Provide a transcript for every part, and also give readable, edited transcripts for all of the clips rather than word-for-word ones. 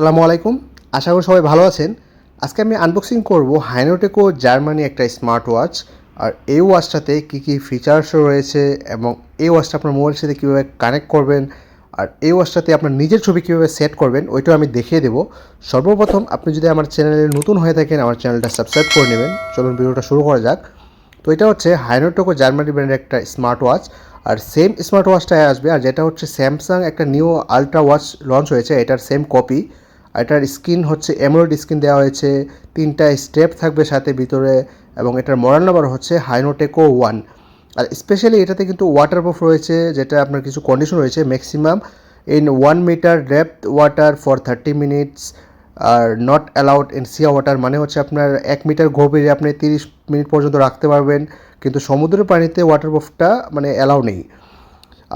আসসালামু আলাইকুম। আশা করি সবাই ভালো আছেন। আজকে আমি আনবক্সিং করব হাইনোটেকো জার্মানি একটা স্মার্ট ওয়াচ। আর এই ওয়াচটাতে কী ফিচার্স রয়েছে এবং এই ওয়াচটা আপনার মোবাইলের সাথে কীভাবে কানেক্ট করবেন আর এই ওয়াচটাতে আপনার নিজের ছবি কীভাবে সেট করবেন ওইটাও আমি দেখিয়ে দেবো। সর্বপ্রথম আপনি যদি আমার চ্যানেলে নতুন হয়ে থাকেন আমার চ্যানেলটা সাবস্ক্রাইব করে নেবেন। চলুন ভিডিওটা শুরু করা যাক। তো এটা হচ্ছে হাইনোটেকো জার্মানি ব্র্যান্ডের একটা স্মার্ট ওয়াচ। আর সেম স্মার্ট ওয়াচটাই আসবে, আর যেটা হচ্ছে স্যামসাং একটা নিউ আলট্রা ওয়াচ লঞ্চ হয়েছে, এটার সেম কপি। এটার স্ক্রিন হচ্ছে অ্যামোলেড স্ক্রিন দেওয়া হয়েছে, 3টা স্টেপ থাকবে সাথে ভিতরে, এবং এটার মডেল নাম্বার হচ্ছে হাইনোটেকো 1। আর স্পেশালি এটাতে কিন্তু ওয়াটারপ্রুফ রয়েছে, যেটা আপনার কিছু কন্ডিশন রয়েছে, maximum in 1 meter depth water for 30 minutes আর not allowed in sea water, মানে হচ্ছে আপনার 1 মিটার গভীরে আপনি 30 মিনিট পর্যন্ত রাখতে পারবেন, কিন্তু সমুদ্রের পানিতে ওয়াটারপ্রুফটা মানে অ্যালাউ নেই।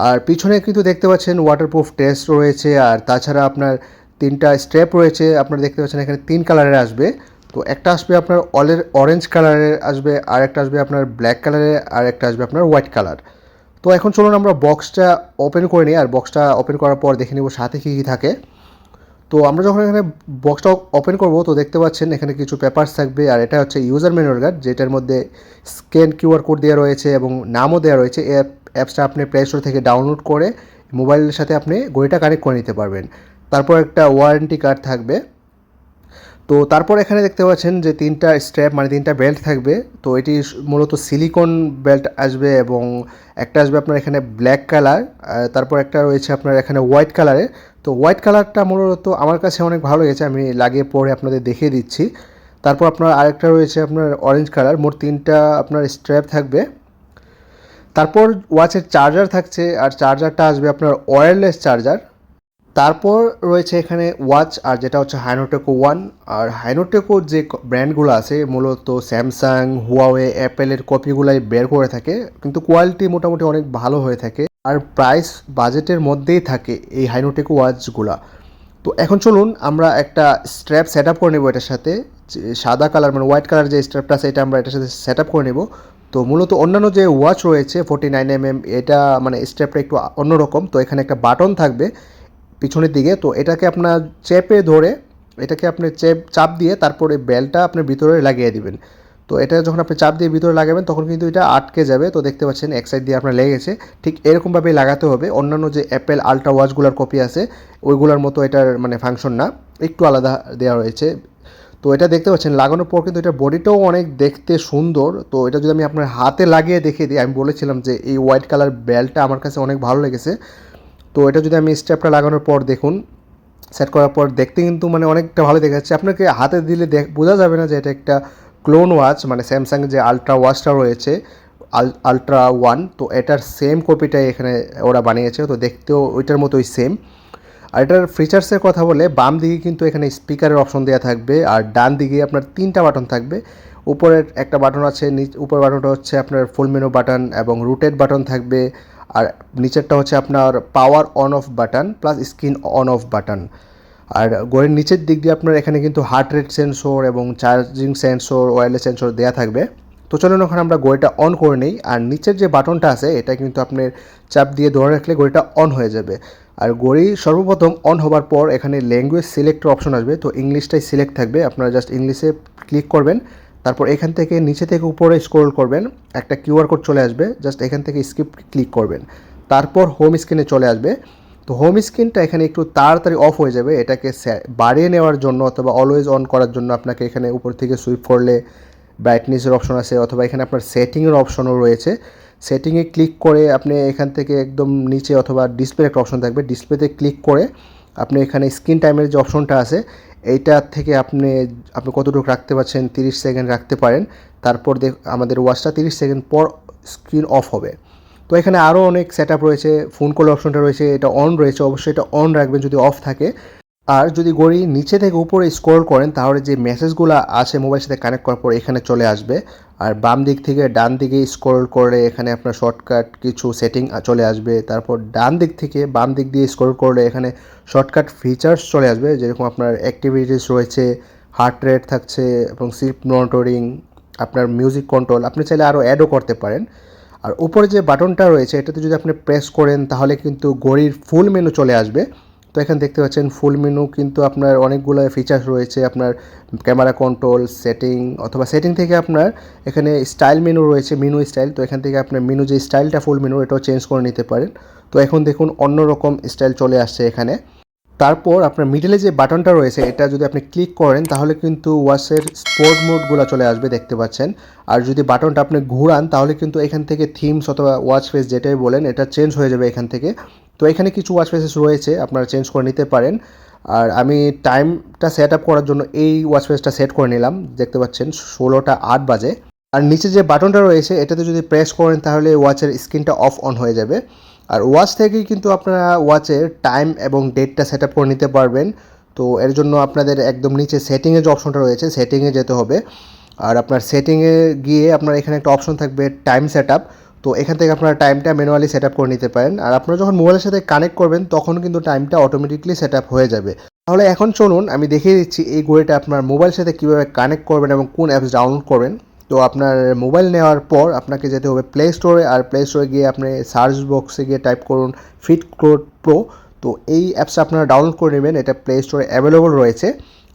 আর পিছনে কিন্তু দেখতে পাচ্ছেন ওয়াটারপ্রুফ টেস্ট রয়েছে, আর তাছাড়া আপনার 3টা স্ট্র্যাপ রয়েছে। আপনারা দেখতে পাচ্ছেন এখানে 3 কালারের আসবে। তো একটা আসবে আপনার অরেঞ্জ কালারের আসবে, আর একটা আসবে আপনার ব্ল্যাক কালারের, আর একটা আসবে আপনার হোয়াইট কালার। তো এখন চলুন আমরা বক্সটা ওপেন করে নিই, আর বক্সটা ওপেন করার পর দেখে নিব সাথে কী কী থাকে। তো আমরা যখন এখানে বক্সটা ওপেন করব তো দেখতে পাচ্ছেন এখানে কিছু পেপারস থাকবে, আর এটা হচ্ছে ইউজার ম্যানুয়াল গাইড, যেটার মধ্যে স্ক্যান কিউআর কোড দেওয়া রয়েছে এবং নামও দেওয়া রয়েছে। এই অ্যাপসটা আপনি প্লে স্টোর থেকে ডাউনলোড করে মোবাইলের সাথে আপনি ঘড়িটা কানেক্ট করে নিতে পারবেন। তারপর একটা ওয়ারেন্টি কার্ড থাকবে। তো তারপর এখানে দেখতে পাচ্ছেন যে 3টা স্ট্র্যাপ মানে 3টা বেল্ট থাকবে। তো এটি মূলত সিলিকন বেল্ট আসবে, এবং একটা আসবে আপনার এখানে ব্ল্যাক কালার, তারপর একটা রয়েছে আপনার এখানে হোয়াইট কালারের। তো হোয়াইট কালারটা মূলত আমার কাছে অনেক ভালো লেগেছে, আমি লাগিয়ে পরে আপনাদের দেখিয়ে দিচ্ছি। তারপর আপনার আরেকটা রয়েছে আপনার অরেঞ্জ কালার। মোট 3টা আপনার স্ট্র্যাপ থাকবে। তারপর ওয়াচের চার্জার থাকছে, আর চার্জারটা আসবে আপনার ওয়্যারলেস চার্জার। তারপর রয়েছে এখানে ওয়াচ, আর যেটা হচ্ছে হাইনোটেকো 1। আর হাইনোটেকো যে ব্র্যান্ডগুলো আছে মূলত স্যামসাং, হুয়াওয়ে, অ্যাপেলের কপিগুলাই বের করে থাকে, কিন্তু কোয়ালিটি মোটামুটি অনেক ভালো হয়ে থাকে, আর প্রাইস বাজেটের মধ্যেই থাকে এই হাইনোটেকো ওয়াচগুলা। তো এখন চলুন আমরা একটা স্ট্র্যাপ সেট আপ করে নেবো এটার সাথে। সাদা কালার মানে হোয়াইট কালার যে স্ট্র্যাপটা আছে এটা আমরা এটার সাথে সেট আপ করে নেব। তো মূলত অন্যান্য যে ওয়াচ রয়েছে 49mm, এটা মানে স্ট্র্যাপটা একটু অন্যরকম। তো এখানে একটা বাটন থাকবে পিছনের দিকে, তো এটাকে আপনার চেপে ধরে এটাকে আপনি চাপ দিয়ে তারপরে বেলটা আপনার ভিতরে লাগিয়ে দিবেন। তো এটা যখন আপনি চাপ দিয়ে ভিতরে লাগাবেন তখন কিন্তু এটা আটকে যাবে। তো দেখতে পাচ্ছেন এক সাইড দিয়ে আপনার লেগেছে, ঠিক এরকমভাবেই লাগাতে হবে। অন্যান্য যে অ্যাপেল আলট্রা ওয়াচগুলোর কপি আছে ওইগুলোর মতো এটার মানে ফাংশন না, একটু আলাদা দেওয়া রয়েছে। তো এটা দেখতে পাচ্ছেন লাগানোর পর কিন্তু এটার বডিটাও অনেক দেখতে সুন্দর। তো এটা যদি আমি আপনার হাতে লাগিয়ে দেখিয়ে দিই, আমি বলেছিলাম যে এই হোয়াইট কালার বেলটা আমার কাছে অনেক ভালো লেগেছে। তো এটা যদি আমি স্টেপটা লাগানোর পর দেখুন, সেট করার পর দেখতে কিন্তু মানে অনেকটা ভালো দেখাচ্ছে। আপনাকে হাতে দিলে বোঝা যাবে না যে এটা একটা ক্লোন ওয়াচ, মানে স্যামসাংয়ের যে আলট্রা ওয়াচটা রয়েছে আলট্রা 1, তো এটার সেম কপিটাই এখানে ওরা বানিয়েছে। তো দেখতেও ওইটার মতোই সেম। আর এটার ফিচার্সের কথা বলে বাম দিকে কিন্তু এখানে স্পিকারের অপশন দেওয়া থাকবে, আর ডান দিকে আপনার 3টা বাটন থাকবে। উপরের একটা বাটন আছে, উপরের বাটনটা হচ্ছে আপনার ফুল মেনু বাটন এবং রুটেড বাটন থাকবে। আর নিচেরটা হচ্ছে আপনার power on off button plus screen on off button. আর ঘড়ির নিচের দিক দিয়ে আপনার এখানে কিন্তু হার্ট রেট সেন্সর এবং চার্জিং সেন্সর, ওয়্যারলেস সেন্সর দেওয়া থাকবে। তো চলুন ওখানে আমরা ঘড়িটা অন করে নিই। আর নিচের যে বাটনটা আছে এটা কিন্তু আপনার চাপ দিয়ে ধরে রাখলে ঘড়িটা অন হয়ে যাবে। আর ঘড়ি সর্বপ্রথম অন হবার পর এখানে ল্যাঙ্গুয়েজ সিলেক্টর অপশন আসবে। তো ইংলিশটাই সিলেক্ট থাকবে, আপনারা জাস্ট ইংলিশে ক্লিক করবেন। তারপর এখান থেকে নিচে থেকে উপরে স্ক্রল করবেন, একটা কিউআর কোড চলে আসবে, জাস্ট এখান থেকে স্কিপ ক্লিক করবেন। তারপর হোম স্ক্রিনে চলে আসবে। তো হোম স্ক্রিনটা এখানে একটু তাড়াতাড়ি অফ হয়ে যাবে, এটাকে বাড়িয়ে নেওয়ার জন্য অথবা অলওয়েজ অন করার জন্য আপনাকে এখানে উপর থেকে সুইপ করলে ব্রাইটনেসের অপশন আছে, অথবা এখানে আপনার সেটিংয়ের অপশনও রয়েছে। সেটিংয়ে ক্লিক করে আপনি এখান থেকে একদম নিচে অথবা ডিসপ্লে একটা অপশন থাকবে, ডিসপ্লেতে ক্লিক করে আপনি এখানে স্ক্রিন টাইমের যে অপশনটা আছে এইটা থেকে আপনি কতটুকু রাখতে পারছেন, 30 সেকেন্ড রাখতে পারেন। তারপর আমাদের ওয়াচটা 30 সেকেন্ড পর স্ক্রিন অফ হবে। তো এখানে আরও অনেক সেট আপ রয়েছে, ফোন কল অপশনটা রয়েছে, এটা অন রয়েছে, অবশ্যই এটা অন রাখবেন যদি অফ থাকে। আর যদি ঘড়ি নিচে থেকে উপরে স্ক্রল করেন তাহলে যে মেসেজগুলো আছে মোবাইলের সাথে কানেক্ট করার পর এখানে চলে আসবে। আর বাম দিক থেকে ডান দিকে স্ক্রল করে এখানে আপনার শর্টকাট কিছু সেটিং চলে আসবে। তারপর ডান দিক থেকে বাম দিক দিয়ে স্ক্রল করলে এখানে শর্টকাট ফিচার্স চলে আসবে, যেরকম আপনার অ্যাক্টিভিটিস রয়েছে, হার্ট রেট থাকছে এবং স্লিপ মনিটরিং, আপনার মিউজিক কন্ট্রোল, আপনি চাইলে আরও অ্যাডও করতে পারেন। আর উপরে যে বাটনটা রয়েছে এটাতে যদি আপনি প্রেস করেন তাহলে কিন্তু ঘড়ির ফুল মেনু চলে আসবে। তো এখানে দেখতে পাচ্ছেন ফুল মেনু কিন্তু আপনার অনেকগুলো ফিচার্স রয়েছে, আপনার ক্যামেরা কন্ট্রোল, সেটিং, অথবা সেটিং থেকে আপনার এখানে স্টাইল মেনু রয়েছে, মেনু স্টাইল। তো এখান থেকে আপনার মেনু যে স্টাইলটা ফুল মেনু এটাও চেঞ্জ করে নিতে পারেন। তো এখন দেখুন অন্যরকম স্টাইল চলে আসছে এখানে। তারপর আপনার মিডলে যে বাটনটা রয়েছে এটা যদি আপনি ক্লিক করেন তাহলে কিন্তু ওয়াচের স্পোর্ট মোডগুলো চলে আসবে, দেখতে পাচ্ছেন। আর যদি বাটনটা আপনি ঘুরান তাহলে কিন্তু এখান থেকে থিমস অথবা ওয়াচ ফেস যেটাই বলেন এটা চেঞ্জ হয়ে যাবে এখান থেকে। তো এখানে কিছু ওয়াচ ফেসেস রয়েছে, আপনারা চেঞ্জ করে নিতে পারেন। আর আমি টাইমটা সেট আপ করার জন্য এই ওয়াচ ফেসটা সেট করে নিলাম, দেখতে পাচ্ছেন 16টা 8 বাজে। আর নিচে যে বাটনটা রয়েছে এটাতে যদি প্রেস করেন তাহলে ওয়াচের স্ক্রিনটা অফ অন হয়ে যাবে। আর ওয়াচ থেকেই কিন্তু আপনারা ওয়াচের টাইম এবং ডেটটা সেট আপ করে নিতে পারবেন। তো এর জন্য আপনাদের একদম নিচে সেটিংয়ে যে অপশনটা রয়েছে সেটিংয়ে যেতে হবে। আর আপনার সেটিংয়ে গিয়ে আপনার এখানে একটা অপশন থাকবে টাইম সেট আপ। তো এখান থেকে আপনারা টাইমটা ম্যানুয়ালি সেট আপ করে নিতে পারেন। আর আপনারা যখন মোবাইলের সাথে কানেক্ট করবেন তখন কিন্তু টাইমটা অটোমেটিকলি সেট আপ হয়ে যাবে। তাহলে এখন চলুন আমি দেখিয়ে দিচ্ছি এই ঘড়িটা আপনার মোবাইলের সাথে কীভাবে কানেক্ট করবেন এবং কোন অ্যাপস ডাউনলোড করবেন। তো আপনার মোবাইল নেওয়ার পর আপনাকে যেতে হবে প্লে স্টোরে। আর প্লে স্টোরে গিয়ে আপনি সার্চ বক্সে গিয়ে টাইপ করুন ফিটক্লোড প্রো। তো এই অ্যাপসটা আপনারা ডাউনলোড করে নেবেন, এটা প্লে স্টোরে অ্যাভেলেবল রয়েছে।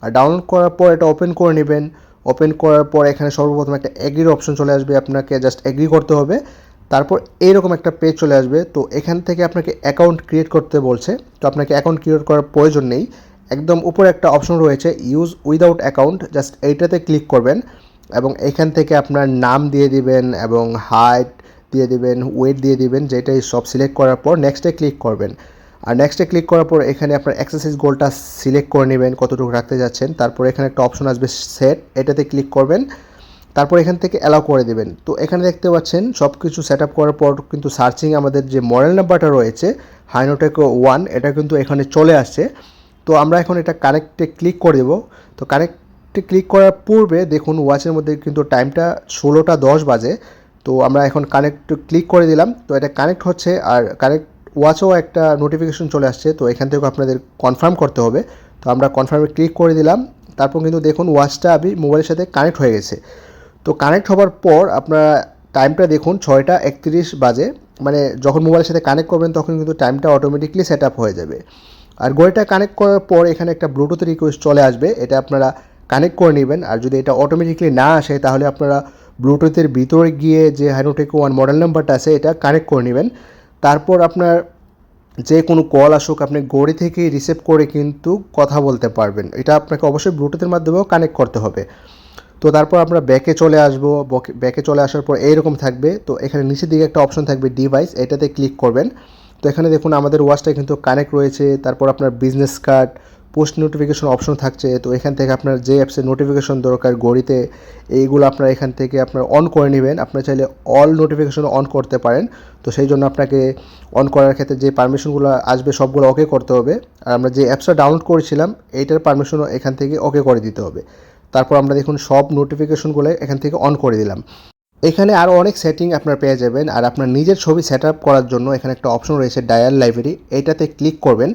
আর ডাউনলোড করার পর এটা ওপেন করে নেবেন। ওপেন করার পর এখানে সর্বপ্রথম একটা এগ্রির অপশন চলে আসবে, আপনাকে জাস্ট এগ্রি করতে হবে। তারপর এইরকম একটা পেজ চলে আসবে। তো এখান থেকে আপনাকে অ্যাকাউন্ট ক্রিয়েট করতে বলছে। তো আপনাকে অ্যাকাউন্ট ক্রিয়েট করার প্রয়োজন নেই, একদম উপরে একটা অপশন রয়েছে ইউজ উইদাউট অ্যাকাউন্ট, জাস্ট এইটাতে ক্লিক করবেন এবং এখান থেকে আপনার নাম দিয়ে দিবেন এবং হাইট দিয়ে দিবেন, ওয়েট দিয়ে দিবেন, যেটাই সব সিলেক্ট করার পর নেক্সটে ক্লিক করবেন। আর নেক্সটে ক্লিক করার পর এখানে আপনার এক্সারসাইজ গোলটা সিলেক্ট করে নেবেন কতটুকু রাখতে যাচ্ছেন। তারপর এখানে একটা অপশন আসবে সেট, এটাতে ক্লিক করবেন। তারপর এখান থেকে অ্যালাউ করে দেবেন। তো এখানে দেখতে পাচ্ছেন সব কিছু সেট আপ করার পর কিন্তু সার্চিং আমাদের যে মডেল নাম্বারটা রয়েছে হাইনোটেকো 1 এটা কিন্তু এখানে চলে আসছে। তো আমরা এখন এটা কানেক্টে ক্লিক করে দেবো। তো কানেক্টে ক্লিক করার পূর্বে দেখুন ওয়াচের মধ্যে কিন্তু টাইমটা 16টা 10 বাজে। তো আমরা এখন কানেক্ট ক্লিক করে দিলাম, তো এটা কানেক্ট হচ্ছে। আর কানেক্ট ওয়াচেও একটা নোটিফিকেশন চলে আসছে, তো এখান থেকেও আপনাদের কনফার্ম করতে হবে। তো আমরা কনফার্মে ক্লিক করে দিলাম। তারপর কিন্তু দেখুন ওয়াচটা আমি মোবাইলের সাথে কানেক্ট হয়ে গেছে। তো কানেক্ট হবার পর আপনারা টাইমটা দেখুন 6টা 31 বাজে, মানে যখন মোবাইলের সাথে কানেক্ট করবেন তখন কিন্তু টাইমটা অটোমেটিকলি সেট আপ হয়ে যাবে। আর ঘড়িটা কানেক্ট করার পর এখানে একটা ব্লুটুথ রিকোয়েস্ট চলে আসবে, এটা আপনারা কানেক্ট করে নেবেন। আর যদি এটা অটোমেটিকলি না আসে তাহলে আপনারা ব্লুটুথের ভিতরে গিয়ে যে হাইনোটেকো 1 মডেল নাম্বারটা আছে এটা কানেক্ট করে নেবেন। তারপর আপনার যে কোনো কল আসুক আপনি ঘড়ি থেকেই রিসিভ করে কিন্তু কথা বলতে পারবেন। এটা আপনাকে অবশ্যই ব্লুটুথের মাধ্যমেও কানেক্ট করতে হবে। তো তারপর আমরা ব্যাকে চলে আসবো। ব্যাকে চলে আসার পর এইরকম থাকবে। তো এখানে নিচের দিকে একটা অপশন থাকবে ডিভাইস, এটাতে ক্লিক করবেন। তো এখানে দেখুন আমাদের ওয়াচটা কিন্তু কানেক্ট রয়েছে। তারপর আপনার business card, post notification option থাকছে। তো এখান থেকে আপনার যে অ্যাপসের নোটিফিকেশন দরকার ঘড়িতে এইগুলো আপনার এখান থেকে আপনার অন করে নেবেন। আপনার চাইলে অল নোটিফিকেশন অন করতে পারেন। তো সেই জন্য আপনাকে অন করার ক্ষেত্রে যে পারমিশনগুলো আসবে সবগুলো ওকে করতে হবে। আর আমরা যে অ্যাপসটা ডাউনলোড করেছিলাম এইটার পারমিশনও এখান থেকে ওকে করে দিতে হবে। তারপর আমরা দেখুন সব নোটিফিকেশনগুলো এখান থেকে অন করে দিলাম। এখানে আরও অনেক সেটিং আপনার পেয়ে যাবেন। আর আপনার নিজের ছবি সেট আপ করার জন্য এখানে একটা অপশন রয়েছে ডায়াল লাইব্রেরি, এইটাতে ক্লিক করবেন।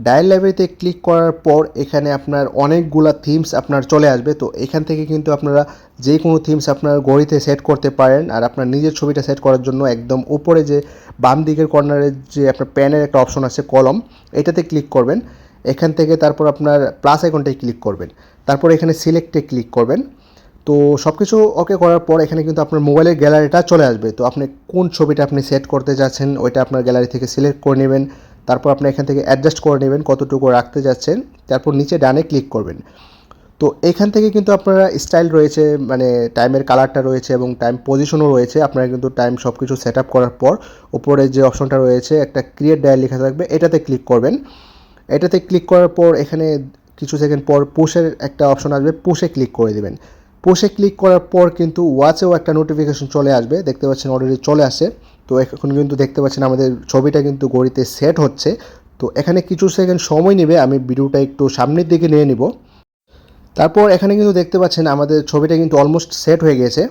ডায়াল লাইব্রেরিতে ক্লিক করার পর এখানে আপনার অনেকগুলা থিমস আপনার চলে আসবে। তো এখান থেকে কিন্তু আপনারা যে কোনো থিমস আপনার ঘড়িতে সেট করতে পারেন। আর আপনার নিজের ছবিটা সেট করার জন্য একদম উপরে যে বাম দিকের কর্নারে যে আপনার প্যানের একটা অপশন আছে কলম, এটাতে ক্লিক করবেন। এখান থেকে তারপর আপনার প্লাস আইকনটায় ক্লিক করবেন। তারপর এখানে সিলেক্টে ক্লিক করবেন। তো সব কিছু ওকে করার পর এখানে কিন্তু আপনার মোবাইলের গ্যালারিটা চলে আসবে। তো আপনি কোন ছবিটা আপনি সেট করতে যাচ্ছেন ওইটা আপনার গ্যালারি থেকে সিলেক্ট করে নেবেন। তারপর আপনি এখান থেকে অ্যাডজাস্ট করে নেবেন কতটুকু রাখতে যাচ্ছেন। তারপর নিচে ডানে ক্লিক করবেন। তো এখান থেকে কিন্তু আপনারা স্টাইল রয়েছে, মানে টাইমের কালারটা রয়েছে এবং টাইম পজিশনও রয়েছে। আপনারা কিন্তু টাইম সব কিছু সেট আপ করার পর উপরে যে অপশনটা রয়েছে একটা ক্রিয়েট ডায়াল লেখা থাকবে, এটাতে ক্লিক করবেন। এটাতে ক্লিক করার পর এখানে কিছু সেকেন্ড পর পুশের একটা অপশন আসবে, পুশে ক্লিক করে দেবেন। পুশে ক্লিক করার পর কিন্তু ওয়াচেও একটা নোটিফিকেশন চলে আসবে, দেখতে পাচ্ছেন অলরেডি চলে আসে। তো এখন কিন্তু দেখতে পাচ্ছেন আমাদের ছবিটা কিন্তু ঘড়িতে সেট হচ্ছে। তো এখানে কিছু সেকেন্ড সময় নেবে, আমি ভিডিওটা একটু সামনের দিকে নিয়ে নিব। তারপর এখানে কিন্তু দেখতে পাচ্ছেন আমাদের ছবিটা কিন্তু অলমোস্ট সেট হয়ে গেছে।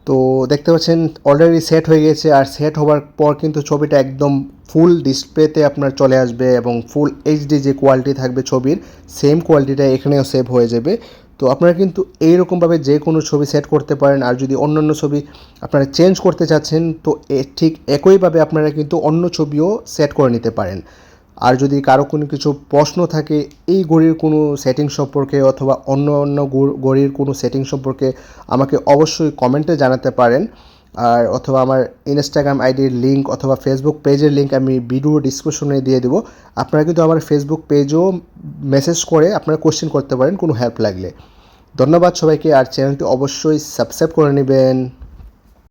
তো দেখতে পাচ্ছেন অলরেডি সেট হয়ে গেছে। আর সেট হওয়ার পর কিন্তু ছবিটা একদম ফুল ডিসপ্লেতে আপনার চলে আসবে এবং ফুল এইচডি যে কোয়ালিটি থাকবে ছবির সেম কোয়ালিটিটা এখানেও সেভ হয়ে যাবে। তো আপনারা কিন্তু এইরকমভাবে যে কোনো ছবি সেট করতে পারেন। আর যদি অন্যান্য ছবি আপনারা চেঞ্জ করতে চাচ্ছেন তো ঠিক একইভাবে আপনারা কিন্তু অন্য ছবিও সেট করে নিতে পারেন। আর যদি কারো কোনো কিছু প্রশ্ন থাকে এই ঘড়ির কোনো সেটিং সম্পর্কে অথবা অন্য অন্য ঘড়ির কোনো সেটিং সম্পর্কে আমাকে অবশ্যই কমেন্টে জানাতে পারেন। আর অথবা আমার ইনস্টাগ্রাম আইডির লিঙ্ক অথবা ফেসবুক পেজের লিঙ্ক আমি ভিডিও ডিসক্রিপশনে দিয়ে দেবো। আপনারা কিন্তু আমার ফেসবুক পেজও মেসেজ করে আপনারা কোশ্চেন করতে পারেন কোনো হেল্প লাগলে। ধন্যবাদ সবাইকে, আর চ্যানেলটি অবশ্যই সাবস্ক্রাইব করে নেবেন।